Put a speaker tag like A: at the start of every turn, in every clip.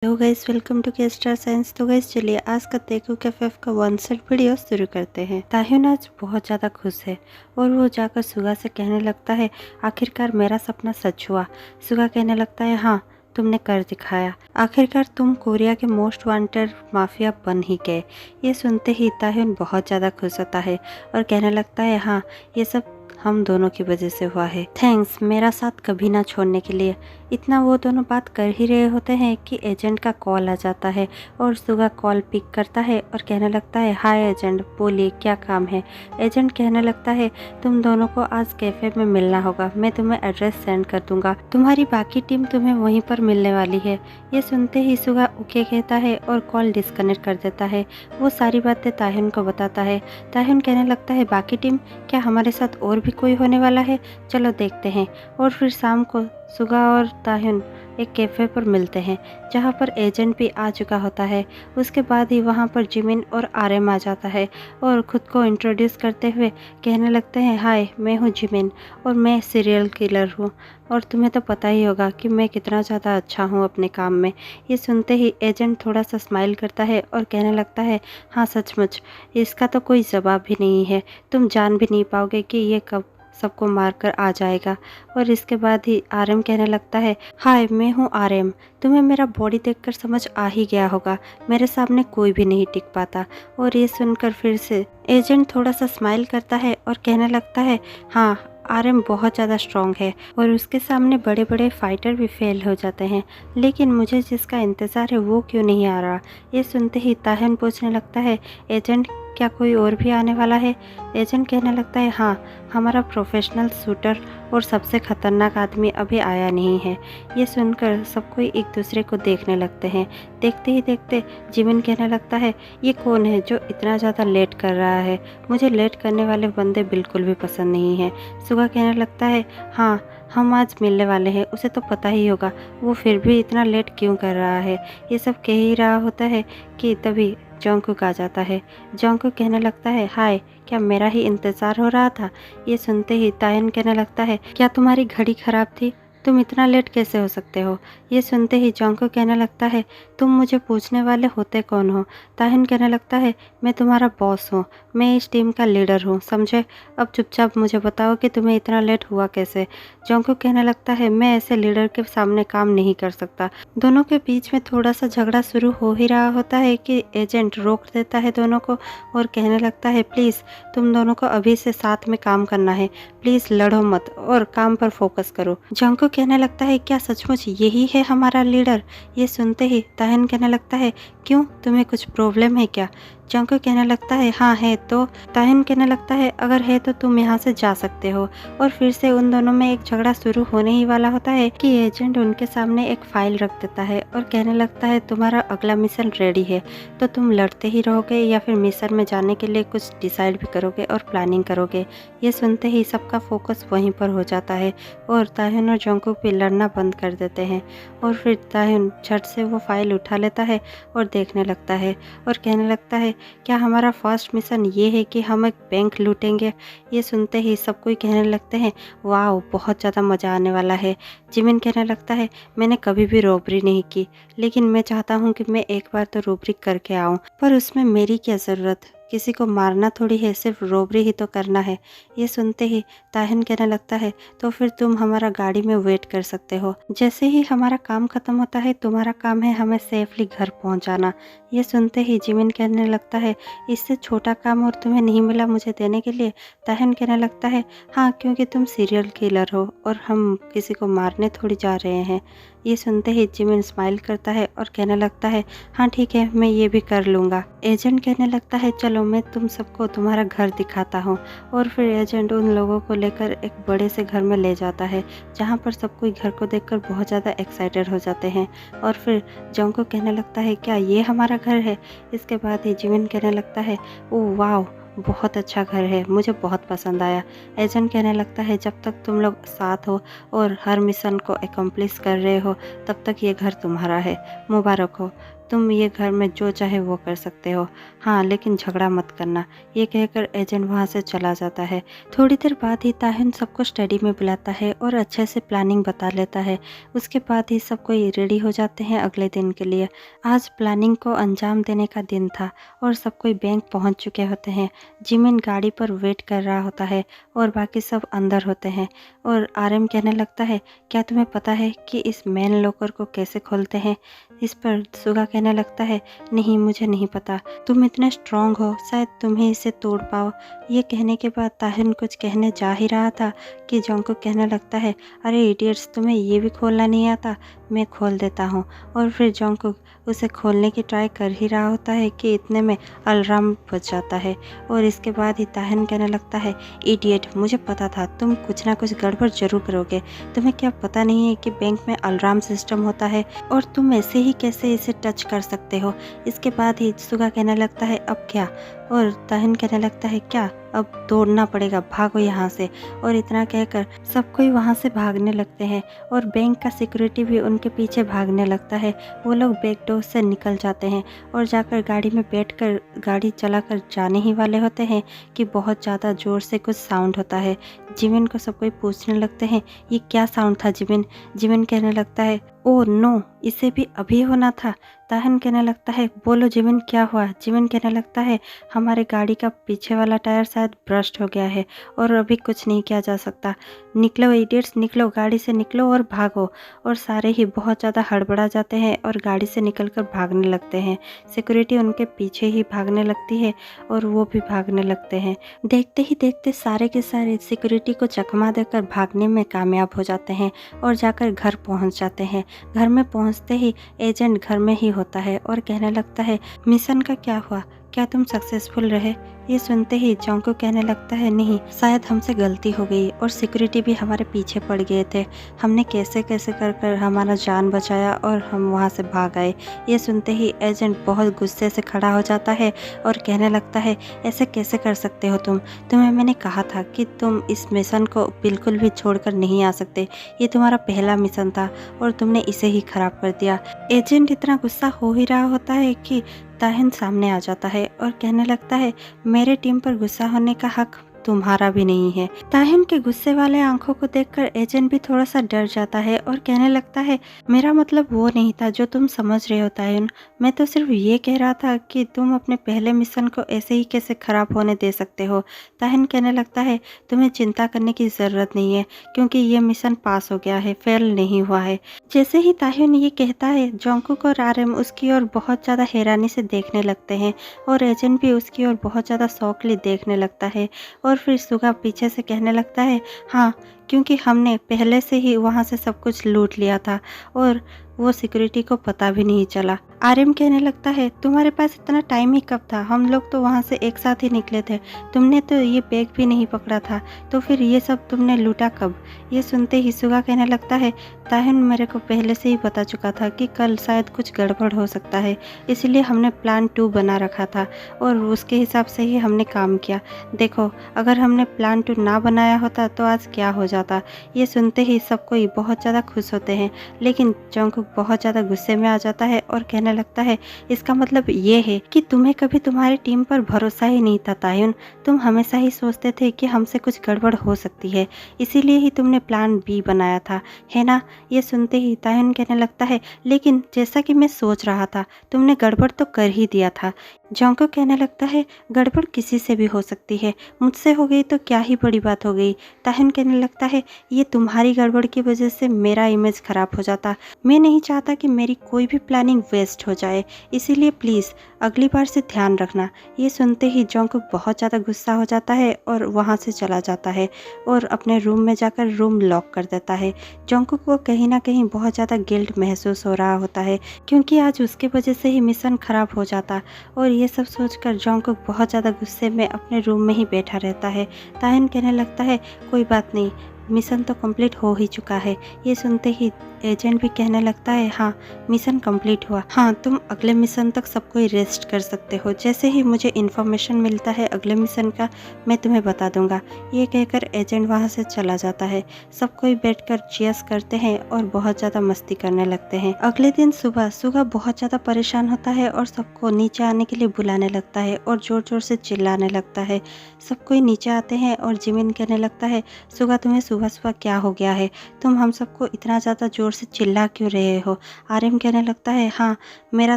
A: Hello guys, welcome to के star signs. तो guys चलिए आज का तेकू कैफे का वन सेट वीडियो शुरू करते हैं। ताह्युन आज बहुत ज़्यादा खुश है और वो जाकर सुगा से कहने लगता है, आखिरकार मेरा सपना सच हुआ। सुगा कहने लगता है, हाँ तुमने कर दिखाया, आखिरकार तुम कोरिया के मोस्ट वांटेड माफिया बन ही गए। ये सुनते ही ताह्युन बहुत ज़्यादा खुश होता है और कहने लगता है, हाँ ये सब हम दोनों की वजह से हुआ है, थैंक्स मेरा साथ कभी ना छोड़ने के लिए। इतना वो दोनों बात कर ही रहे होते हैं कि एजेंट का कॉल आ जाता है और सुगा कॉल पिक करता है और कहने लगता है, हाय एजेंट, बोलिए क्या काम है। एजेंट कहने लगता है, तुम दोनों को आज कैफे में मिलना होगा, मैं तुम्हें एड्रेस सेंड कर दूंगा, तुम्हारी बाकी टीम तुम्हें वहीं पर मिलने वाली है। ये सुनते ही सुगा ओके कहता है और कॉल डिस्कनेक्ट कर देता है। वो सारी बातें ताह्युन को बताता है। ताह्युन कहने लगता है, बाकी टीम, क्या हमारे साथ और भी कोई होने वाला है, चलो देखते हैं। और फिर शाम को सुगा और ताह्युन एक कैफ़े पर मिलते हैं जहां पर एजेंट भी आ चुका होता है। उसके बाद ही वहां पर जिमिन और आर्यन आ जाता है और ख़ुद को इंट्रोड्यूस करते हुए कहने लगते हैं, हाय मैं हूं जिमिन और मैं सीरियल किलर हूं और तुम्हें तो पता ही होगा कि मैं कितना ज़्यादा अच्छा हूं अपने काम में। ये सुनते ही एजेंट थोड़ा सा स्माइल करता है और कहने लगता है, हाँ सचमुच इसका तो कोई जवाब भी नहीं है, तुम जान भी नहीं पाओगे कि ये कब सबको मारकर आ जाएगा। और इसके बाद ही आर्यन कहने लगता है, हाय मैं हूँ आर्यन, तुम्हें मेरा बॉडी देखकर समझ आ ही गया होगा, मेरे सामने कोई भी नहीं टिक पाता। और ये सुनकर फिर से एजेंट थोड़ा सा स्माइल करता है और कहने लगता है, हाँ आर्यन बहुत ज़्यादा स्ट्रॉन्ग है और उसके सामने बड़े बड़े फाइटर भी फेल हो जाते हैं, लेकिन मुझे जिसका इंतज़ार है वो क्यों नहीं आ रहा। ये सुनते ही ताह्युन पूछने लगता है, एजेंट क्या कोई और भी आने वाला है। एजेंट कहने लगता है, हाँ हमारा प्रोफेशनल शूटर और सबसे खतरनाक आदमी अभी आया नहीं है। ये सुनकर सब कोई एक दूसरे को देखने लगते हैं। देखते ही देखते जिमिन कहने लगता है, ये कौन है जो इतना ज़्यादा लेट कर रहा है, मुझे लेट करने वाले बंदे बिल्कुल भी पसंद नहीं है। सुगा कहने लगता है, हाँ हम आज मिलने वाले हैं, उसे तो पता ही होगा, वो फिर भी इतना लेट क्यों कर रहा है। ये सब कह ही रहा होता है कि तभी जॉन्गकुक आ जाता है। जॉन्गकुक कहने लगता है, हाय क्या मेरा ही इंतज़ार हो रहा था। ये सुनते ही ताह्युन कहने लगता है, क्या तुम्हारी घड़ी खराब थी, तुम इतना लेट कैसे हो सकते हो। ये सुनते ही जॉन्गकुक कहने लगता है, तुम मुझे पूछने वाले होते कौन हो। ताह्युन कहने लगता है, मैं तुम्हारा बॉस हूँ, मैं इस टीम का लीडर हूँ, समझे। अब चुपचाप मुझे बताओ कि तुम्हें इतना लेट हुआ कैसे। जॉन्गकुक कहने लगता है, मैं ऐसे लीडर के सामने काम नहीं कर सकता। दोनों के बीच में थोड़ा सा झगड़ा शुरू हो ही रहा होता है कि एजेंट रोक देता है दोनों को और कहने लगता है, प्लीज़ तुम दोनों को अभी से साथ में काम करना है, प्लीज़ लड़ो मत और काम पर फोकस करो। जॉन्गकुक कहने लगता है, क्या सचमुच यही है हमारा लीडर। ये सुनते ही ताह्युन कहने लगता है, क्यों तुम्हें कुछ प्रॉब्लम है क्या। जॉन्गकुक कहने लगता है, हाँ है तो। ताह्युन कहने लगता है, अगर है तो तुम यहाँ से जा सकते हो। और फिर से उन दोनों में एक झगड़ा शुरू होने ही वाला होता है कि एजेंट उनके सामने एक फाइल रख देता है और कहने लगता है, तुम्हारा अगला मिशन रेडी है, तो तुम लड़ते ही रहोगे या फिर मिशन में जाने के लिए कुछ डिसाइड भी करोगे और प्लानिंग करोगे। ये सुनते ही सबका फोकस वहीं पर हो जाता है और ताह्युन और जॉन्गकुक भी लड़ना बंद कर देते हैं। और फिर ताह्युन झट से वो फाइल उठा लेता है और देखने लगता है और कहने लगता है, क्या हमारा फर्स्ट मिशन ये है कि हम एक बैंक लूटेंगे। ये सुनते ही सब कोई कहने लगते हैं, वाह बहुत ज़्यादा मज़ा आने वाला है। जिमिन कहने लगता है, मैंने कभी भी रॉबरी नहीं की, लेकिन मैं चाहता हूँ कि मैं एक बार तो रॉबरी करके आऊँ, पर उसमें मेरी क्या ज़रूरत, किसी को मारना थोड़ी है, सिर्फ रॉबरी ही तो करना है। ये सुनते ही ताह्युन कहने लगता है, तो फिर तुम हमारा गाड़ी में वेट कर सकते हो, जैसे ही हमारा काम खत्म होता है तुम्हारा काम है हमें सेफली घर पहुंचाना। ये सुनते ही जिमिन कहने लगता है, इससे छोटा काम और तुम्हें नहीं मिला मुझे देने के लिए। ताह्युन कहने लगता है, हाँ क्योंकि तुम सीरियल किलर हो और हम किसी को मारने थोड़ी जा रहे हैं। ये सुनते ही जिमिन स्माइल करता है और कहने लगता है, हाँ ठीक है मैं ये भी कर लूँगा। एजेंट कहने लगता है, चलो मैं तुम सबको तुम्हारा घर दिखाता हूँ। और फिर एजेंट उन लोगों को लेकर एक बड़े से घर में ले जाता है जहाँ पर सब कोई घर को देखकर बहुत ज़्यादा एक्साइटेड हो जाते हैं। और फिर जॉन्गकुक कहने लगता है, क्या ये हमारा घर है। इसके बाद ही जिमिन कहने लगता है, ओह वाह बहुत अच्छा घर है, मुझे बहुत पसंद आया। एजेंट कहने लगता है, जब तक तुम लोग साथ हो और हर मिशन को एकम्प्लिश कर रहे हो तब तक ये घर तुम्हारा है, मुबारक हो। तुम ये घर में जो चाहे वो कर सकते हो, हाँ लेकिन झगड़ा मत करना। ये कहकर एजेंट वहाँ से चला जाता है। थोड़ी देर बाद ही ताहिन सबको स्टडी में बुलाता है और अच्छे से प्लानिंग बता लेता है। उसके बाद ही सब कोई रेडी हो जाते हैं अगले दिन के लिए। आज प्लानिंग को अंजाम देने का दिन था और सब कोई बैंक पहुँच चुके होते हैं। जिमिन गाड़ी पर वेट कर रहा होता है और बाकी सब अंदर होते हैं। और आरएम कहने लगता है, क्या तुम्हें पता है कि इस मेन लॉकर को कैसे खोलते हैं? इस पर सुगा कहने लगता है, नहीं मुझे नहीं पता, तुम इतने स्ट्रांग हो, शायद तुम ही इसे तोड़ पाओ। ये कहने के बाद ताहिन कुछ कहने जा ही रहा था कि जोंगकुक कहने लगता है, अरे इडियट्स, तुम्हें ये भी खोलना नहीं आता, मैं खोल देता हूँ। और फिर जोंगकुक उसे खोलने की ट्राई कर ही रहा होता है कि इतने में अलार्म बज जाता है। और इसके बाद ही ताहिन कहने लगता है, इडियट, मुझे पता था तुम कुछ ना कुछ गड़बड़ जरूर करोगे। तुम्हें क्या पता नहीं है कि बैंक में अलार्म सिस्टम होता है और तुम ऐसे ही कैसे इसे टच कर सकते हो? इसके बाद ही सुगा कहने लगता है, अब क्या? और ताहिन कहने लगता है, क्या अब दौड़ना पड़ेगा, भागो यहाँ से। और इतना कहकर सब कोई वहाँ से भागने लगते हैं और बैंक का सिक्योरिटी भी उनके पीछे भागने लगता है। वो लोग बैक डोर से निकल जाते हैं और जाकर गाड़ी में बैठकर गाड़ी चलाकर जाने ही वाले होते हैं कि बहुत ज़्यादा ज़ोर से कुछ साउंड होता है। जिमिन को सब कोई पूछने लगते हैं, ये क्या साउंड था जिमिन? जिमिन कहने लगता है, ओह नो, इसे भी अभी होना था। ताहिन कहने लगता है, बोलो जिमिन, क्या हुआ? जिमिन कहने लगता है, हमारे गाड़ी का पीछे वाला टायर शायद ब्रस्ट हो गया है और अभी कुछ नहीं किया जा सकता। निकलो इडियट्स, निकलो, गाड़ी से निकलो और भागो। और सारे ही बहुत ज़्यादा हड़बड़ा जाते हैं और गाड़ी से निकलकर भागने लगते हैं। सिक्योरिटी उनके पीछे ही भागने लगती है और वो भी भागने लगते हैं। देखते ही देखते सारे के सारे सिक्योरिटी को चकमा देकर भागने में कामयाब हो जाते हैं और जाकर घर पहुंच जाते हैं। घर में पहुंचते ही एजेंट घर में ही होता है और कहने लगता है, मिशन का क्या हुआ, क्या तुम सक्सेसफुल रहे? ये सुनते ही जोंगकुक कहने लगता है, नहीं, शायद हमसे गलती हो गई और सिक्योरिटी भी हमारे पीछे पड़ गए थे। हमने कैसे कैसे कर कर हमारा जान बचाया और हम वहाँ से भाग आए। ये सुनते ही एजेंट बहुत गुस्से से खड़ा हो जाता है और कहने लगता है, ऐसे कैसे कर सकते हो तुम? तुम्हें मैंने कहा था कि तुम इस मिशन को बिल्कुल भी छोड़कर नहीं आ सकते। ये तुम्हारा पहला मिशन था और तुमने इसे ही खराब कर दिया। एजेंट इतना गुस्सा हो ही रहा होता है कि ताहिन सामने आ जाता है और कहने लगता है, मेरे टीम पर गुस्सा होने का हक तुम्हारा भी नहीं है। ताहिन के गुस्से वाले आंखों को देखकर एजेंट भी थोड़ा सा डर जाता है और कहने लगता है, मेरा मतलब वो नहीं था जो तुम समझ रहे हो ताहिन। मैं तो सिर्फ ये कह रहा था कि तुम अपने पहले मिशन को ऐसे ही कैसे खराब होने दे सकते हो। ताहिन कहने लगता है, तुम्हें चिंता करने की जरूरत नहीं है क्योंकि ये मिशन पास हो गया है, फेल नहीं हुआ है। जैसे ही ताहिन ये कहता है, जोंगकुक और आरएम उसकी ओर बहुत ज़्यादा हैरानी से देखने लगते हैं और एजेंट भी उसकी ओर बहुत ज़्यादा शौकली देखने लगता है। और फिर सुगा पीछे से कहने लगता है, हाँ, क्योंकि हमने पहले से ही वहाँ से सब कुछ लूट लिया था और वो सिक्योरिटी को पता भी नहीं चला। आरएम कहने लगता है, तुम्हारे पास इतना टाइम ही कब था? हम लोग तो वहाँ से एक साथ ही निकले थे, तुमने तो ये बैग भी नहीं पकड़ा था, तो फिर ये सब तुमने लूटा कब? ये सुनते ही सुगा कहने लगता है, ताहिन मेरे को पहले से ही बता चुका था कि कल शायद कुछ गड़बड़ हो सकता है, इसलिए हमने प्लान 2 बना रखा था और उसके हिसाब से ही हमने काम किया। देखो, अगर हमने प्लान 2 ना बनाया होता तो आज क्या हो जाता। ये सुनते ही सब कोई बहुत ज़्यादा खुश होते हैं, लेकिन जोंगकुक बहुत ज़्यादा गुस्से में आ जाता है और कहने लगता है, इसका मतलब ये है कि तुम्हें कभी तुम्हारी टीम पर भरोसा ही नहीं था तायुन। तुम हमेशा ही सोचते थे कि हमसे कुछ गड़बड़ हो सकती है, इसीलिए ही तुमने प्लान बी बनाया था, है ना? ये सुनते ही तायुन कहने लगता है, लेकिन जैसा कि मैं सोच रहा था, तुमने गड़बड़ तो कर ही दिया था। जोंगकुक कहने लगता है, गड़बड़ किसी से भी हो सकती है, मुझसे हो गई तो क्या ही बड़ी बात हो गई। ताहिन कहने लगता है, ये तुम्हारी गड़बड़ की वजह से मेरा इमेज खराब हो जाता। मैं नहीं चाहता कि मेरी कोई भी प्लानिंग वेस्ट हो जाए, इसीलिए प्लीज़ अगली बार से ध्यान रखना। ये सुनते ही जोंगकुक बहुत ज़्यादा गुस्सा हो जाता है और वहाँ से चला जाता है और अपने रूम में जाकर रूम लॉक कर देता है। जोंगकुक को कहीं ना कहीं बहुत ज़्यादा गिल्ट महसूस हो रहा होता है क्योंकि आज उसके वजह से ही मिशन खराब हो जाता, और ये सब सोचकर जोंगकुक बहुत ज़्यादा गुस्से में अपने रूम में ही बैठा रहता है। ताहिन कहने लगता है, कोई बात नहीं, मिशन तो कंप्लीट हो ही चुका है। ये सुनते ही एजेंट भी कहने लगता है हाँ मिशन कंप्लीट हुआ, हाँ तुम अगले मिशन तक सबको रेस्ट कर सकते हो, जैसे ही मुझे इन्फॉर्मेशन मिलता है अगले मिशन का मैं तुम्हें बता दूंगा। ये कहकर एजेंट वहाँ से चला जाता है। सब कोई बैठकर चीयर्स करते हैं और बहुत ज़्यादा मस्ती करने लगते हैं। अगले दिन सुबह सुगा बहुत ज़्यादा परेशान होता है और सबको नीचे आने के लिए बुलाने लगता है और ज़ोर ज़ोर से चिल्लाने लगता है। सब कोई नीचे आते हैं और जिमिन कहने लगता है सुगा तुम्हें सुबह सुबह क्या हो गया है, तुम हम सबको इतना ज़्यादा ज़ोर से चिल्ला क्यों रहे हो। आर्यन कहने लगता है हाँ मेरा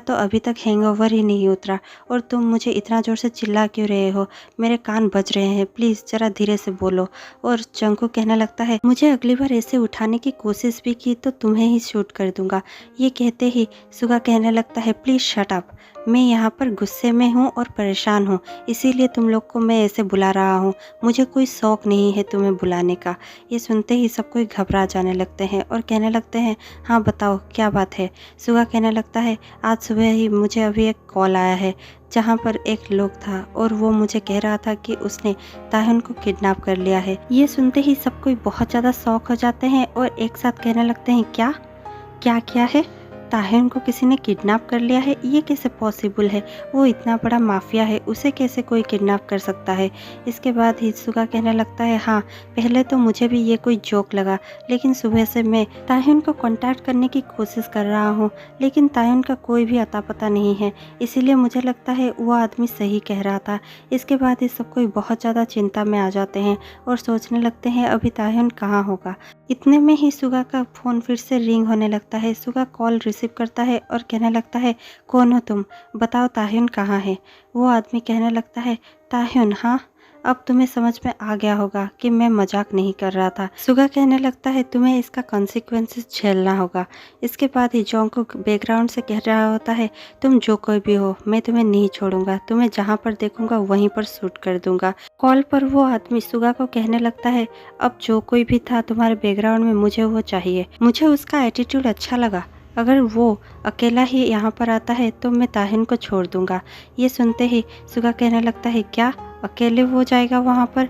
A: तो अभी तक हैंगओवर ही नहीं उतरा और तुम मुझे इतना ज़ोर से चिल्ला क्यों रहे हो, मेरे कान बज रहे हैं, प्लीज़ ज़रा धीरे से बोलो। और जंगकुक कहने लगता है मुझे अगली बार ऐसे उठाने की कोशिश भी की तो तुम्हें ही शूट कर दूंगा। ये कहते ही सुगा कहने लगता है प्लीज़ शट अप, मैं यहाँ पर गुस्से में हूँ और परेशान हूँ, इसीलिए तुम लोग को मैं ऐसे बुला रहा हूँ, मुझे कोई शौक नहीं है तुम्हें बुलाने का। ये सुनते ही सब कोई घबरा जाने लगते हैं और कहने लगते हैं हाँ बताओ क्या बात है। सुगा कहने लगता है आज सुबह ही मुझे अभी एक कॉल आया है जहाँ पर एक लोग था और वो मुझे कह रहा था कि उसने ताहुन को किडनैप कर लिया है। ये सुनते ही सब कोई बहुत ज़्यादा शॉक हो जाते हैं और एक साथ कहने लगते हैं क्या क्या किया है, ताहिन को किसी ने किडनैप कर लिया है, ये कैसे पॉसिबल है, वो इतना बड़ा माफिया है, उसे कैसे कोई किडनैप कर सकता है। इसके बाद हित्सुगा कहने लगता है हाँ पहले तो मुझे भी ये कोई जोक लगा, लेकिन सुबह से मैं ताहिन को कांटेक्ट करने की कोशिश कर रहा हूँ लेकिन ताहिन का कोई भी अता पता नहीं है, इसीलिए मुझे लगता है वो आदमी सही कह रहा था। इसके बाद ही सब कोई बहुत ज़्यादा चिंता में आ जाते हैं और सोचने लगते हैं अभी ताहिन कहाँ होगा। इतने में ही सुगा का फ़ोन फिर से रिंग होने लगता है। सुगा कॉल रिसीव करता है और कहने लगता है कौन हो तुम, बताओ ताहिन कहाँ है। वो आदमी कहने लगता है ताहिन, हाँ अब तुम्हें समझ में आ गया होगा कि मैं मजाक नहीं कर रहा था। सुगा कहने लगता है तुम्हें इसका कॉन्सिक्वेंसेस झेलना होगा। इसके बाद ही जॉन्गकुक बैकग्राउंड से कह रहा होता है तुम जो कोई भी हो मैं तुम्हें नहीं छोड़ूंगा, तुम्हें जहाँ पर देखूंगा वहीं पर शूट कर दूंगा। कॉल पर वो आदमी सुगा को कहने लगता है अब जो कोई भी था तुम्हारे बैकग्राउंड में मुझे वो चाहिए, मुझे उसका एटीट्यूड अच्छा लगा, अगर वो अकेला ही यहाँ पर आता है तो मैं ताहिन को छोड़ दूंगा। ये सुनते ही सुगा कहने लगता है क्या अकेले वो जाएगा वहाँ पर।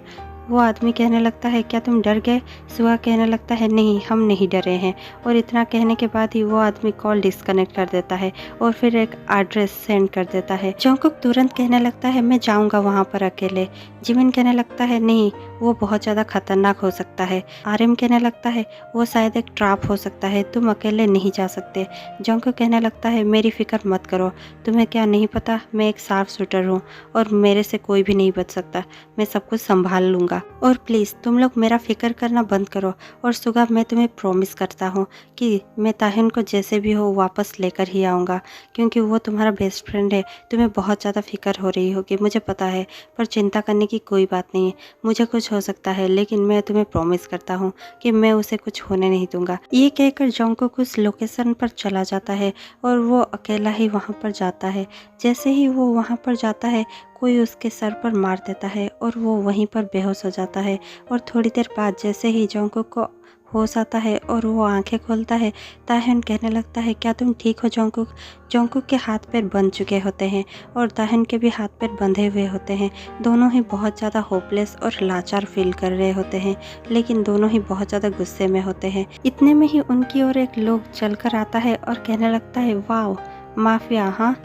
A: वो आदमी कहने लगता है क्या तुम डर गए। सुगा कहने लगता है नहीं हम नहीं डरे हैं। और इतना कहने के बाद ही वो आदमी कॉल डिस्कनेक्ट कर देता है और फिर एक एड्रेस सेंड कर देता है। जॉन्गकुक तुरंत कहने लगता है मैं जाऊंगा वहाँ पर अकेले। जिमिन कहने लगता है नहीं वो बहुत ज़्यादा खतरनाक हो सकता है। आर्यन कहने लगता है वो शायद एक ट्रैप हो सकता है, तुम अकेले नहीं जा सकते। जॉन्गकुक कहने लगता है मेरी फिक्र मत करो, तुम्हें क्या नहीं पता मैं एक शार्प शूटर हूँ और मेरे से कोई भी नहीं बच सकता, मैं सब कुछ संभाल लूँगा। और प्लीज़ तुम लोग मेरा फिक्र करना बंद करो। और सुगा मैं तुम्हें प्रॉमिस करता हूँ कि मैं ताहिन को जैसे भी हो वापस लेकर ही आऊँगा, क्योंकि वो तुम्हारा बेस्ट फ्रेंड है। तुम्हें बहुत ज़्यादा फिक्र हो रही होगी मुझे पता है, पर चिंता करने की कोई बात नहीं है। मुझे कुछ हो सकता है लेकिन मैं तुम्हें प्रॉमिस करता हूँ कि मैं उसे कुछ होने नहीं दूंगा। ये कहकर जॉन्गकुक उस लोकेशन पर चला जाता है और वो अकेला ही वहाँ पर जाता है। जैसे ही वो वहाँ पर जाता है कोई उसके सर पर मार देता है और वो वहीं पर बेहोश हो जाता है। और थोड़ी देर बाद जैसे ही जॉन्गकुक को होश आता है और वो आंखें खोलता है, ताहिन कहने लगता है क्या तुम ठीक हो जॉन्गकुक। जॉन्गकुक के हाथ पैर बंध चुके होते हैं और ताहिन के भी हाथ पैर बंधे हुए होते हैं। दोनों ही बहुत ज़्यादा होपलेस और लाचार फील कर रहे होते हैं, लेकिन दोनों ही बहुत ज़्यादा गुस्से में होते हैं। इतने में ही उनकी ओर एक लोग चलकर आता है और कहने लगता है वाओ माफिया, हाँ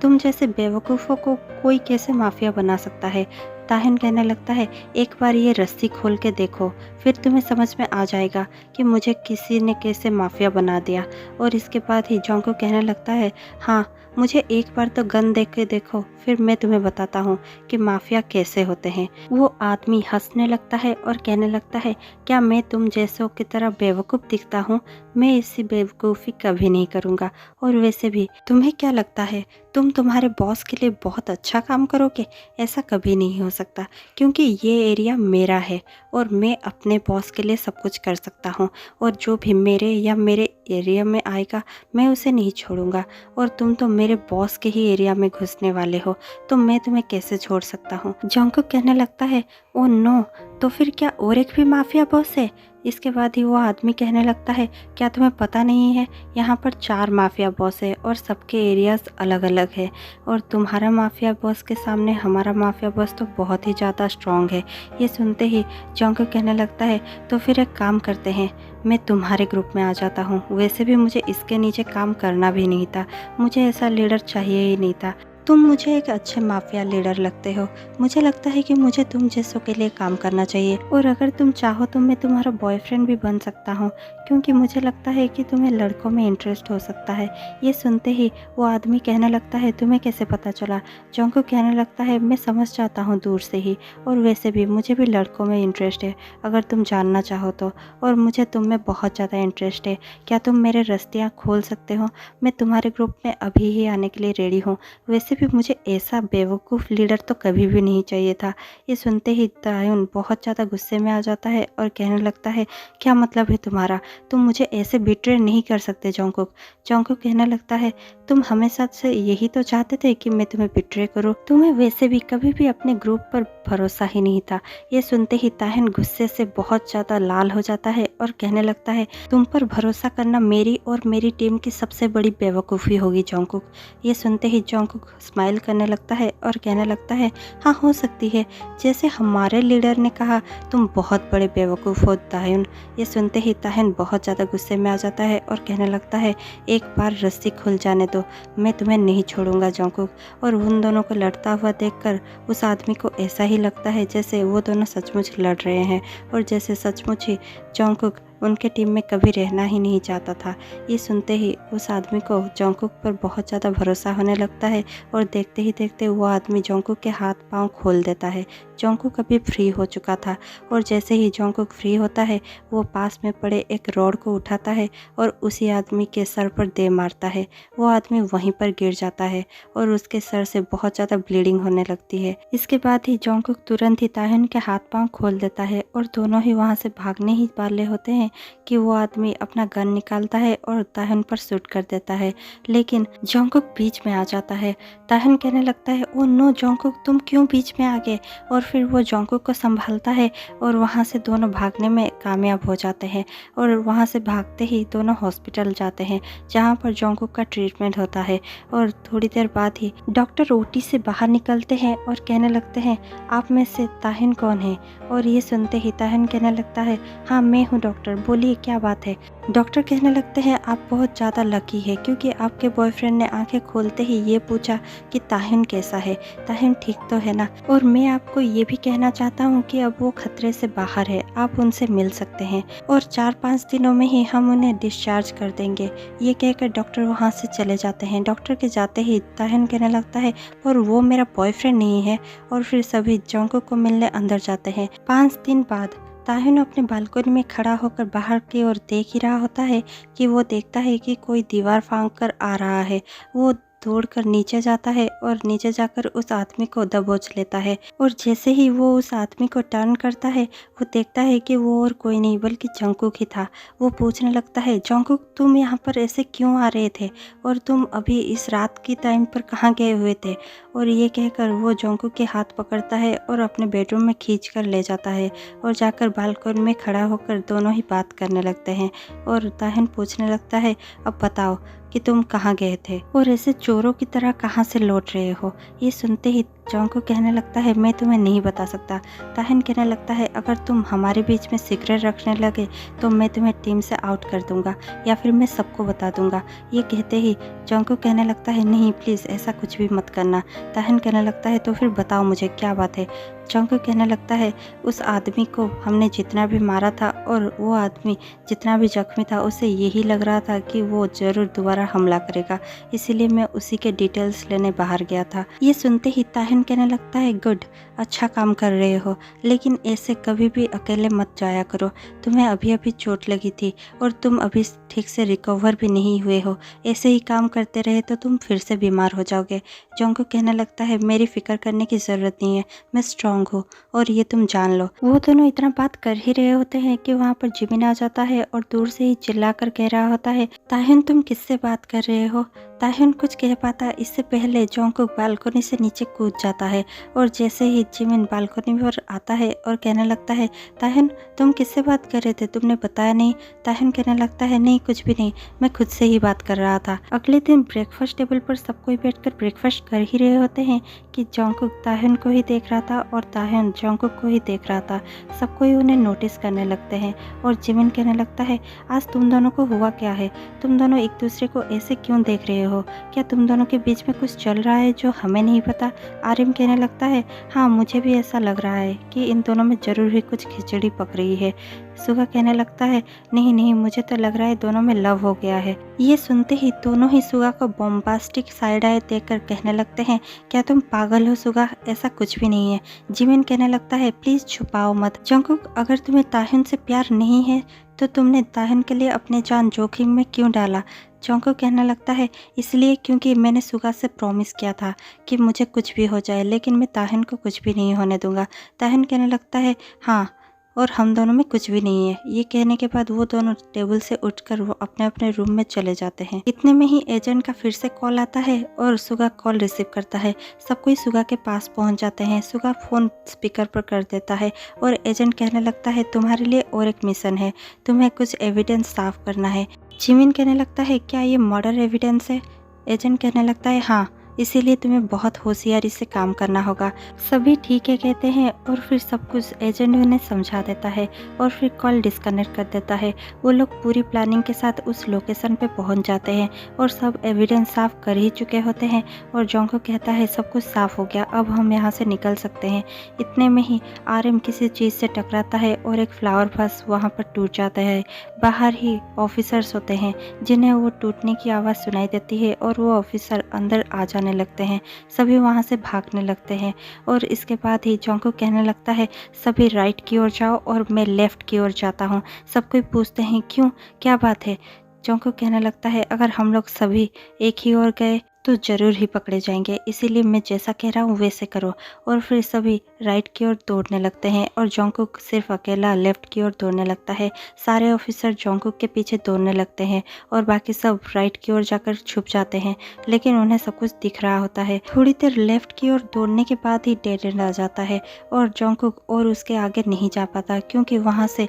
A: तुम जैसे बेवकूफ़ों को कोई कैसे माफिया बना सकता है। ताहिन कहने लगता है एक बार ये रस्सी खोल के देखो फिर तुम्हें समझ में आ जाएगा कि मुझे किसी ने कैसे माफिया बना दिया। और इसके बाद ही जॉन्गकुक कहने लगता है हाँ मुझे एक बार तो गन देख के देखो फिर मैं तुम्हें बताता हूँ कि माफिया कैसे होते हैं। वो आदमी हंसने लगता है और कहने लगता है क्या मैं तुम जैसों की तरह बेवकूफ़ दिखता हूँ, मैं इससे बेवकूफ़ी कभी नहीं करूँगा। और वैसे भी तुम्हें क्या लगता है तुम तुम्हारे बॉस के लिए बहुत अच्छा काम करोगे, ऐसा कभी नहीं हो सकता, क्योंकि ये एरिया मेरा है और मैं अपने बॉस के लिए सब कुछ कर सकता हूँ और जो भी मेरे या मेरे एरिया में आएगा मैं उसे नहीं छोड़ूंगा। और तुम तो मेरे बॉस के ही एरिया में घुसने वाले हो तो मैं तुम्हें कैसे छोड़ सकता हूँ। जॉन्गकुक कहने लगता है ओ नो, तो फिर क्या और एक भी माफिया बॉस है। इसके बाद ही वो आदमी कहने लगता है क्या तुम्हें पता नहीं है यहाँ पर 4 माफिया बॉस है और सबके एरियाज अलग अलग है और तुम्हारा माफिया बॉस के सामने हमारा माफिया बॉस तो बहुत ही ज़्यादा स्ट्रॉन्ग है। ये सुनते ही जॉन्गकुक कहने लगता है तो फिर एक काम करते हैं, मैं तुम्हारे ग्रुप में आ जाता हूँ। वैसे भी मुझे इसके नीचे काम करना भी नहीं था, मुझे ऐसा लीडर चाहिए ही नहीं था। तुम मुझे एक अच्छे माफिया लीडर लगते हो। मुझे लगता है कि मुझे तुम जैसों के लिए काम करना चाहिए, और अगर तुम चाहो तो मैं तुम्हारा बॉयफ्रेंड भी बन सकता हूँ, क्योंकि मुझे लगता है कि तुम्हें लड़कों में इंटरेस्ट हो सकता है। ये सुनते ही वो आदमी कहने लगता है, तुम्हें कैसे पता चला? जंगकुक कहने लगता है, मैं समझ जाता हूँ दूर से ही, और वैसे भी मुझे भी लड़कों में इंटरेस्ट है, अगर तुम जानना चाहो तो। और मुझे तुम में बहुत ज़्यादा इंटरेस्ट है। क्या तुम मेरे रस्तियाँ खोल सकते हो? मैं तुम्हारे ग्रुप में अभी ही आने के लिए रेडी हूँ। वैसे भी मुझे ऐसा बेवकूफ़ लीडर तो कभी भी नहीं चाहिए था। ये सुनते ही तायुन बहुत ज़्यादा गुस्से में आ जाता है और कहने लगता है, क्या मतलब है तुम्हारा? तुम मुझे ऐसे बिट्रे नहीं कर सकते जंगकुक। जंगकुक कहने लगता है, तुम हमेशा से यही तो चाहते थे कि मैं तुम्हें बिट्रे करूं। तुम्हें वैसे भी कभी भी अपने ग्रुप पर भरोसा ही नहीं था। ये सुनते ही ताहिन गुस्से से बहुत ज़्यादा लाल हो जाता है और कहने लगता है, तुम पर भरोसा करना मेरी और मेरी टीम की सबसे बड़ी बेवकूफ़ी होगी जंगकुक। ये सुनते ही जंगकुक स्माइल करने लगता है और कहने लगता है, हाँ हो सकती है, जैसे हमारे लीडर ने कहा, तुम बहुत बड़े बेवकूफ़ हो ताहिन। ये सुनते ही ताहिन बहुत ज़्यादा गुस्से में आ जाता है और कहने लगता है, एक बार रस्सी खुल जाने दो, मैं तुम्हें नहीं छोड़ूंगा जंगकुक। और उन दोनों को लड़ता हुआ देखकर उस आदमी को ऐसा ही लगता है जैसे वो दोनों सचमुच लड़ रहे हैं, और जैसे सचमुच ही जंगकुक उनके टीम में कभी रहना ही नहीं चाहता था। ये सुनते ही उस आदमी को जंगकुक पर बहुत ज़्यादा भरोसा होने लगता है, और देखते ही देखते वो आदमी जंगकुक के हाथ पांव खोल देता है। जंगकुक अभी फ्री हो चुका था, और जैसे ही जंगकुक फ्री होता है, वो पास में पड़े एक रॉड को उठाता है और उसी आदमी के सर पर दे मारता है। वो आदमी वहीं पर गिर जाता है और उसके सर से बहुत ज़्यादा ब्लीडिंग होने लगती है। इसके बाद ही जंगकुक तुरंत ही ताहिन के हाथ पांव खोल देता है, और दोनों ही वहाँ से भागने ही वाले होते हैं कि वो आदमी अपना गन निकालता है और ताहिन पर शूट कर देता है। लेकिन जंगकुक बीच में आ जाता है। ताहिन कहने लगता है, ओ नो जंगकुक, तुम क्यों बीच में आ गए? और फिर वो जंगकुक को संभालता है और वहाँ से दोनों भागने में कामयाब हो जाते हैं, और वहाँ से भागते ही दोनों हॉस्पिटल जाते हैं, जहाँ पर जंगकुक का ट्रीटमेंट होता है। और थोड़ी देर बाद ही डॉक्टर ओटी से बाहर निकलते हैं और कहने लगते हैं, आप में से ताहिन कौन है? और ये सुनते ही ताहिन कहने लगता है, हाँ मैं हूँ डॉक्टर, बोलिए क्या बात है? डॉक्टर कहने लगते हैं, आप बहुत ज़्यादा लकी है, क्योंकि आपके बॉयफ्रेंड ने आंखें खोलते ही ये पूछा कि ताहिन कैसा है, ताहिन ठीक तो है ना? और मैं आपको ये भी कहना चाहता हूँ कि अब वो खतरे से बाहर है, आप उनसे मिल सकते हैं, और 4-5 दिनों में ही हम उन्हें डिस्चार्ज कर देंगे। ये कहकर डॉक्टर वहाँ से चले जाते हैं। डॉक्टर के जाते ही ताहिन कहने लगता है, पर वो मेरा बॉयफ्रेंड नहीं है। और फिर सभी जंगकुक को मिलने अंदर जाते हैं। 5 दिन बाद ताहिन अपने बालकनी में खड़ा होकर बाहर की ओर देख ही रहा होता है कि वो देखता है कि कोई दीवार फांक कर आ रहा है। वो दौड़कर नीचे जाता है और नीचे जाकर उस आदमी को दबोच लेता है, और जैसे ही वो उस आदमी को टर्न करता है, वो देखता है कि वो और कोई नहीं बल्कि जंगकुक ही था। वो पूछने लगता है, जंगकुक तुम यहाँ पर ऐसे क्यों आ रहे थे, और तुम अभी इस रात की टाइम पर कहाँ गए हुए थे? और ये कहकर वो जंगकुक के हाथ पकड़ता है और अपने बेडरूम में खींच कर ले जाता है, और जाकर बालकनी में खड़ा होकर दोनों ही बात करने लगते हैं। और ताहिन पूछने लगता है, अब बताओ कि तुम कहाँ गए थे और ऐसे चोरों की तरह कहाँ से लौट रहे हो? ये सुनते ही जंगकुक कहने लगता है, मैं तुम्हें नहीं बता सकता। ताहिन कहने लगता है, अगर तुम हमारे बीच में सीक्रेट रखने लगे तो मैं तुम्हें टीम से आउट कर दूंगा, या फिर मैं सबको बता दूंगा। ये कहते ही जंगकुक कहने लगता है, नहीं प्लीज़ ऐसा कुछ भी मत करना। ताहिन कहने लगता है, तो फिर बताओ मुझे क्या बात है? जंगकुक कहने लगता है, उस आदमी को हमने जितना भी मारा था और वो आदमी जितना भी जख्मी था, उसे यही लग रहा था कि वो ज़रूर दोबारा हमला करेगा, इसीलिए मैं उसी के डिटेल्स लेने बाहर गया था। ये सुनते ही ताहिन कहने लगता है, गुड, अच्छा काम कर रहे हो, लेकिन ऐसे कभी भी अकेले मत जाया करो। तुम्हें अभी अभी चोट लगी थी और तुम अभी ठीक से रिकवर भी नहीं हुए हो। ऐसे ही काम करते रहे तो तुम फिर से बीमार हो जाओगे। जंगकुक कहने लगता है, मेरी फिक्र करने की ज़रूरत नहीं है, मैं स्ट्रांग हूँ, और ये तुम जान लो। वो दोनों इतना बात कर ही रहे होते हैं कि वहाँ पर जिमिन आ जाता है और दूर से ही चिल्लाकर कह रहा होता है, ताहिन तुम किससे बात कर रहे हो? ताह्युन कुछ कह पाता इससे पहले जोंगकुक बालकनी से नीचे कूद जाता है और जैसे ही जिमिन बालकनी पर आता है और कहने लगता है, ताह्युन तुम किससे बात कर रहे थे, तुमने बताया नहीं। ताह्युन कहने लगता है, नहीं कुछ भी नहीं, मैं खुद से ही बात कर रहा था। अगले दिन ब्रेकफास्ट टेबल पर सब कोई बैठकर ब्रेकफास्ट कर ही रहे होते हैं कि जोंगकुक ताह्युन को ही देख रहा था और ताह्युन जोंगकुक को ही देख रहा था। सब कोई उन्हें नोटिस करने लगते हैं और जिमिन कहने लगता है, आज तुम दोनों को हुआ क्या है, तुम दोनों एक दूसरे को ऐसे क्यों देख रहे हो, क्या तुम दोनों के बीच में कुछ चल रहा है जो हमें नहीं पता। आर्यन कहने लगता है, हाँ मुझे भी ऐसा लग रहा है कि इन दोनों में जरूर ही कुछ खिचड़ी पक रही है। सुगा कहने लगता है, नहीं नहीं मुझे तो लग रहा है दोनों में लव हो गया है। ये सुनते ही दोनों ही सुगा को बॉम्बास्टिक साइड आए देखकर कहने लगते हैं, क्या तुम पागल हो सुगा, ऐसा कुछ भी नहीं है। जिमिन कहने लगता है, प्लीज छुपाओ मत। जोंगकुक अगर तुम्हें ताह्युन से प्यार नहीं है तो तुमने ताह्युन के लिए अपने जान जोखिम में क्यों डाला। जोंगकुक कहने लगता है, इसलिए क्योंकि मैंने सुगा से प्रॉमिस किया था कि मुझे कुछ भी हो जाए लेकिन मैं ताह्युन को कुछ भी नहीं होने दूंगा। ताह्युन कहने लगता है, हाँ और हम दोनों में कुछ भी नहीं है। ये कहने के बाद वो दोनों टेबल से उठकर वो अपने अपने रूम में चले जाते हैं। इतने में ही एजेंट का फिर से कॉल आता है और सुगा कॉल रिसीव करता है। सब कोई सुगा के पास पहुंच जाते हैं। सुगा फोन स्पीकर पर कर देता है और एजेंट कहने लगता है, तुम्हारे लिए और एक मिशन है, तुम्हें कुछ एविडेंस साफ करना है। जिमिन कहने लगता है, क्या ये मर्डर एविडेंस है। एजेंट कहने लगता है, हाँ इसीलिए तुम्हें बहुत होशियारी से काम करना होगा। सभी ठीक है कहते हैं और फिर सब कुछ एजेंट उन्हें समझा देता है और फिर कॉल डिस्कनेक्ट कर देता है। वो लोग पूरी प्लानिंग के साथ उस लोकेशन पे पहुंच जाते हैं और सब एविडेंस साफ कर ही चुके होते हैं और जोंगकुक कहता है, सब कुछ साफ हो गया, अब हम यहाँ से निकल सकते हैं। इतने में ही आर्यन किसी चीज़ से टकराता है और एक फ्लावर वास वहाँ पर टूट जाता है। बाहर ही ऑफिसर्स होते हैं जिन्हें वो टूटने की आवाज़ सुनाई देती है और वो ऑफिसर अंदर आ जाने लगते हैं। सभी वहां से भागने लगते हैं और इसके बाद ही जोंगकुक कहने लगता है, सभी राइट की ओर जाओ और मैं लेफ्ट की ओर जाता हूँ। सब कोई पूछते हैं, क्यों, क्या बात है। जोंगकुक कहने लगता है, अगर हम लोग सभी एक ही ओर गए तो जरूर ही पकड़े जाएंगे, इसीलिए मैं जैसा कह रहा हूँ वैसे करो। और फिर सभी राइट की ओर दौड़ने लगते हैं और जोंगकुक सिर्फ अकेला लेफ्ट की ओर दौड़ने लगता है। सारे ऑफिसर जोंगकुक के पीछे दौड़ने लगते हैं और बाकी सब राइट की ओर जाकर छुप जाते हैं, लेकिन उन्हें सब कुछ दिख रहा होता है। थोड़ी देर लेफ्ट की ओर दौड़ने के बाद ही डेड एंड आ जाता है और जोंगकुक और उसके आगे नहीं जा पाता क्योंकि वहाँ से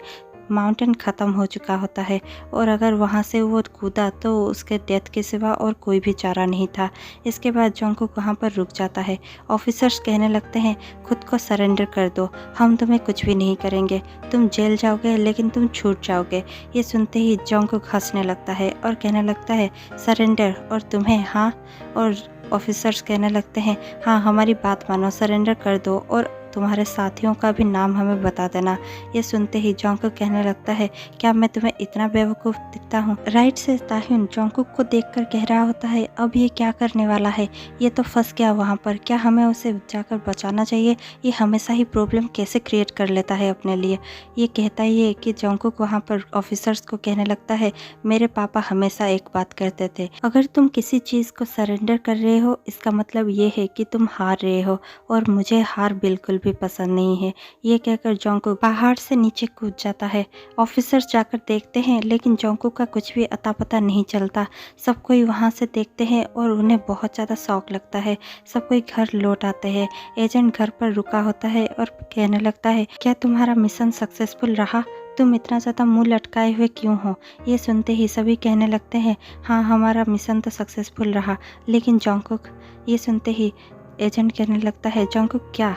A: माउंटेन ख़त्म हो चुका होता है और अगर वहाँ से वो कूदा तो उसके डेथ के सिवा और कोई भी चारा नहीं था। इसके बाद जोंगकुक वहाँ पर रुक जाता है। ऑफिसर्स कहने लगते हैं, खुद को सरेंडर कर दो, हम तुम्हें कुछ भी नहीं करेंगे, तुम जेल जाओगे लेकिन तुम छूट जाओगे। ये सुनते ही जोंगकुक हंसने लगता है और कहने लगता है, सरेंडर और तुम्हें, हाँ। और ऑफिसर्स कहने लगते हैं, हाँ हमारी बात मानो, सरेंडर कर दो और तुम्हारे साथियों का भी नाम हमें बता देना। ये सुनते ही जोंगकुक कहने लगता है, क्या मैं तुम्हें इतना बेवकूफ़ दिखता हूँ। राइट से ताह्युन जोंगकुक को देखकर कह रहा होता है, अब ये क्या करने वाला है, ये तो फंस गया वहाँ पर, क्या हमें उसे जाकर बचाना चाहिए। ये हमेशा ही प्रॉब्लम कैसे क्रिएट कर लेता है अपने लिए। ये कहता ही है कि जोंगकुक वहाँ पर ऑफिसर्स को कहने लगता है, मेरे पापा हमेशा एक बात कहते थे, अगर तुम किसी चीज़ को सरेंडर कर रहे हो इसका मतलब ये है कि तुम हार रहे हो और मुझे हार बिल्कुल भी पसंद नहीं है। ये कहकर जोंगकुक पहाड़ से नीचे कूद जाता है। ऑफिसर्स जाकर देखते हैं लेकिन जोंगकुक का कुछ भी अता पता नहीं चलता। सब कोई वहाँ से देखते हैं और उन्हें बहुत ज़्यादा शौक लगता है। सब कोई घर लौट आते हैं। एजेंट घर पर रुका होता है और कहने लगता है, क्या तुम्हारा मिशन सक्सेसफुल रहा, तुम इतना ज़्यादा मुंह लटकाए हुए क्यों हो। ये सुनते ही सभी कहने लगते हैं, हाँ हमारा मिशन तो सक्सेसफुल रहा, लेकिन जोंगकुक। ये सुनते ही एजेंट कहने लगता है, जोंगकुक क्या।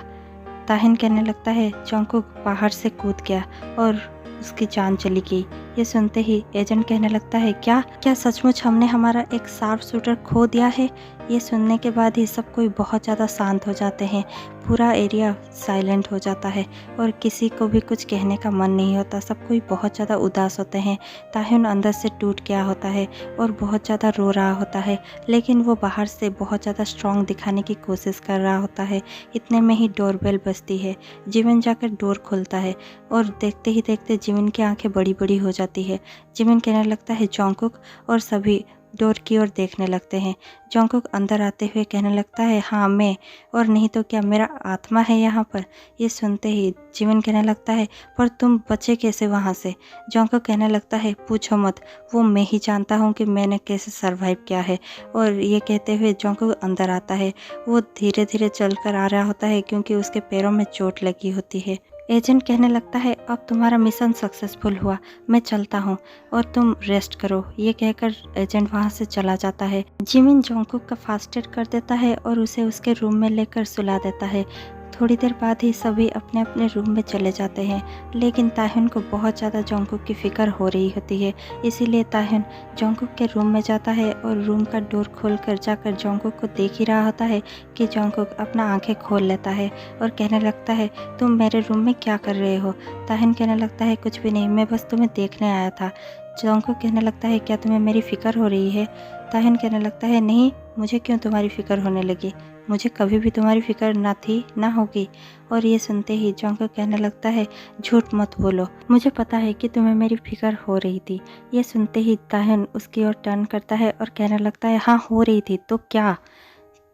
A: ताह्युन कहने लगता है, जोंगकुक पहाड़ से कूद गया और उसकी जान चली गई। ये सुनते ही एजेंट कहने लगता है, क्या सचमुच हमने हमारा एक शार्प शूटर खो दिया है। ये सुनने के बाद ही सब कोई बहुत ज़्यादा शांत हो जाते हैं। पूरा एरिया साइलेंट हो जाता है और किसी को भी कुछ कहने का मन नहीं होता। सब कोई बहुत ज़्यादा उदास होते हैं। ताह्युन अंदर से टूट गया होता है और बहुत ज़्यादा रो रहा होता है, लेकिन वो बाहर से बहुत ज़्यादा स्ट्रॉन्ग दिखाने की कोशिश कर रहा होता है। इतने में ही डोरबेल बजती है। जिमिन जाकर डोर खोलता है और देखते ही देखते जिमिन की आंखें बड़ी बड़ी हो जाती है। जिमिन कहने लगता है, जोंगकुक, और सभी डोर की ओर देखने लगते हैं। जंगकुक अंदर आते हुए कहने लगता है, हाँ मैं, और नहीं तो क्या मेरा आत्मा है यहाँ पर। ये सुनते ही जिमिन कहने लगता है, पर तुम बचे कैसे वहाँ से। जंगकुक कहने लगता है, पूछो मत, वो मैं ही जानता हूँ कि मैंने कैसे सरवाइव किया है। और ये कहते हुए जंगकुक अंदर आता है। वो धीरे धीरे चल कर आ रहा होता है क्योंकि उसके पैरों में चोट लगी होती है। एजेंट कहने लगता है, अब तुम्हारा मिशन सक्सेसफुल हुआ, मैं चलता हूँ और तुम रेस्ट करो। ये कहकर एजेंट वहाँ से चला जाता है। जिमिन जोंगकुक का फास्ट एड कर देता है और उसे उसके रूम में लेकर सुला देता है। थोड़ी देर बाद ही सभी अपने अपने रूम में चले जाते हैं, लेकिन ताह्युन को बहुत ज़्यादा जोंगकुक की फिक्र हो रही होती है। इसीलिए ताह्युन जोंगकुक के रूम में जाता है और रूम का डोर खोल कर जाकर जोंगकुक को देख ही रहा होता है कि जोंगकुक अपना आंखें खोल लेता है और कहने लगता है, तुम मेरे रूम में क्या कर रहे हो। ताह्युन कहने लगता है, कुछ भी नहीं, मैं बस तुम्हें देखने आया था। जोंगकुक कहने लगता है, क्या तुम्हें मेरी फ़िक्र हो रही है। ताह्युन कहने लगता है, नहीं, मुझे क्यों तुम्हारी फ़िक्र होने लगी, मुझे कभी भी तुम्हारी फ़िक्र ना थी ना होगी। और ये सुनते ही जोंगकुक कहने लगता है, झूठ मत बोलो, मुझे पता है कि तुम्हें मेरी फ़िक्र हो रही थी। ये सुनते ही ताह्युन उसकी ओर टर्न करता है और कहने लगता है, हाँ हो रही थी तो क्या।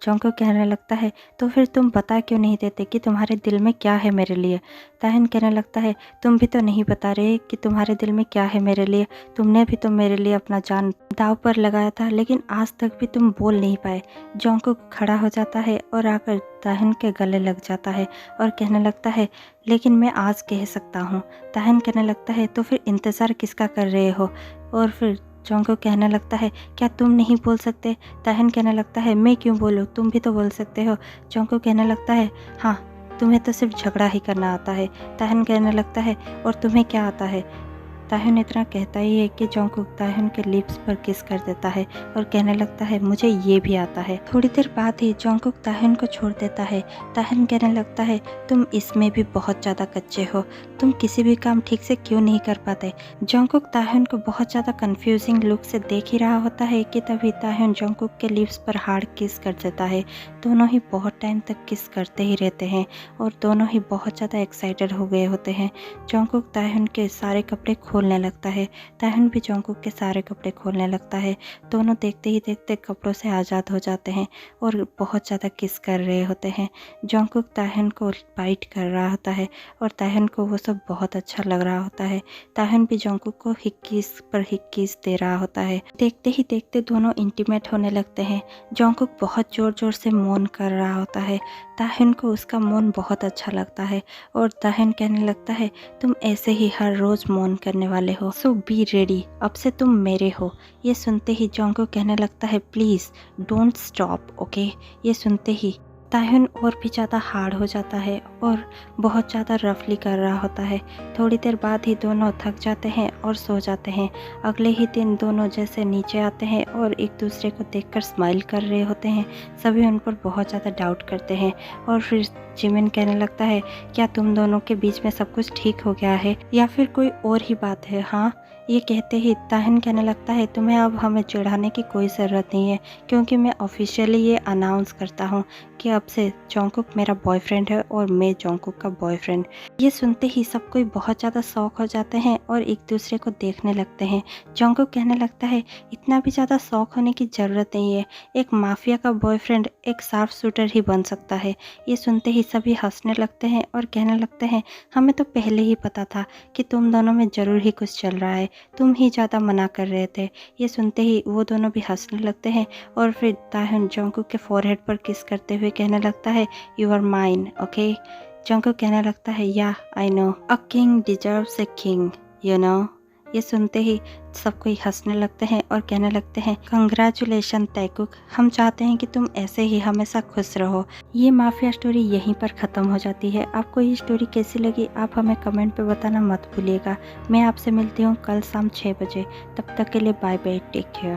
A: जोंगकुक कहने लगता है, तो फिर तुम बता क्यों नहीं देते कि तुम्हारे दिल में क्या है मेरे लिए। ताह्युन कहने लगता है, तुम भी तो नहीं बता रहे कि तुम्हारे दिल में क्या है मेरे लिए। तुमने भी तो मेरे लिए अपना जान दांव पर लगाया था, लेकिन आज तक भी तुम बोल नहीं पाए। जोंगकुक खड़ा हो जाता है और आकर ताह्युन के गले लग जाता है और कहने लगता है, लेकिन मैं आज कह सकता हूँ। ताह्युन कहने लगता है, तो फिर इंतज़ार किसका कर रहे हो। और फिर जोंगकुक कहने लगता है, क्या तुम नहीं बोल सकते। ताह्युन कहने लगता है, मैं क्यों बोलूँ, तुम भी तो बोल सकते हो। जोंगकुक कहने लगता है, हाँ तुम्हें तो सिर्फ झगड़ा ही करना आता है। ताह्युन कहने लगता है, और तुम्हें क्या आता है। ताह्युन इतना कहता ही है कि जोंगकुक ताह्युन के लिप्स पर किस कर देता है और कहने लगता है, मुझे ये भी आता है। थोड़ी देर बाद ही जोंगकुक ताह्युन को छोड़ देता है। ताह्युन कहने लगता है, तुम इसमें भी बहुत ज़्यादा कच्चे हो, तुम किसी भी काम ठीक से क्यों नहीं कर पाते। जोंगकुक ताह्युन को बहुत ज़्यादा कंफ्यूजिंग लुक से देख ही रहा होता है कि तभी ताह्युन जोंगकुक के लिप्स पर हार्ड किस कर देता है। दोनों ही बहुत टाइम तक किस करते ही रहते हैं और दोनों ही बहुत ज़्यादा एक्साइटेड हो गए होते हैं। जोंगकुक ताह्युन के सारे कपड़े खोलने लगता है। ताह्युन भी जोंगकुक के सारे कपड़े खोलने लगता है। दोनों देखते ही देखते कपड़ों से आज़ाद हो जाते हैं और बहुत ज़्यादा किस कर रहे होते हैं। जोंगकुक ताह्युन को बाइट कर रहा होता है और ताह्युन को वो सब बहुत अच्छा लग रहा होता है। ताह्युन भी जोंगकुक को हिक्कीस पर हिक्कीस दे रहा होता है। देखते ही देखते दोनों इंटीमेट होने लगते हैं। जोंगकुक बहुत ज़ोर ज़ोर से मौन कर रहा होता है। ताह्युन को उसका मौन बहुत अच्छा लगता है और ताह्युन कहने लगता है, तुम ऐसे ही हर रोज़ मौन करने वाले हो, सो बी रेडी, अब से तुम मेरे हो। ये सुनते ही जोंगकुक कहने लगता है, प्लीज़ डोंट स्टॉप, ओके। ये सुनते ही ताह्युन और भी ज़्यादा हार्ड हो जाता है और बहुत ज़्यादा रफली कर रहा होता है। थोड़ी देर बाद ही दोनों थक जाते हैं और सो जाते हैं। अगले ही दिन दोनों जैसे नीचे आते हैं और एक दूसरे को देखकर स्माइल कर रहे होते हैं। सभी उन पर बहुत ज़्यादा डाउट करते हैं और फिर जिमिन कहने लगता है, क्या तुम दोनों के बीच में सब कुछ ठीक हो गया है या फिर कोई और ही बात है। हाँ, ये कहते ही ताह्युन कहने लगता है, तुम्हें अब हमें चिढ़ाने की कोई ज़रूरत नहीं है, क्योंकि मैं ऑफिशियली ये अनाउंस करता हूँ कि अब से जोंगकुक मेरा बॉयफ्रेंड है और मैं जोंगकुक का बॉयफ्रेंड। ये सुनते ही सब कोई बहुत ज़्यादा शौक हो जाते हैं और एक दूसरे को देखने लगते हैं। जोंगकुक कहने लगता है, इतना भी ज़्यादा शौक होने की ज़रूरत नहीं है, एक माफिया का बॉयफ्रेंड एक शार्प शूटर ही बन सकता है। ये सुनते ही सभी हंसने लगते हैं और कहने लगते हैं, हमें तो पहले ही पता था कि तुम दोनों में ज़रूर ही कुछ चल रहा है, तुम ही ज़्यादा मना कर रहे थे। ये सुनते ही वो दोनों भी हंसने लगते हैं और फिर ताह्युन जोंगकुक के फोरहेड पर किस करते हुए कहने लगता है, you are mine, okay. Jungkook कहने लगता है, या I know, a king deserves a king, you know. ये सुनते ही सब कोई हंसने लगते हैं और कहने लगते हैं, कंग्रेचुलेशन तैकुक, हम चाहते हैं कि तुम ऐसे ही हमेशा खुश रहो। ये माफिया स्टोरी यहीं पर ख़त्म हो जाती है। आपको ये स्टोरी कैसी लगी आप हमें कमेंट पे बताना मत भूलिएगा। मैं आपसे मिलती हूँ कल शाम 6 बजे। तब तक के लिए बाय बाय, टेक केयर।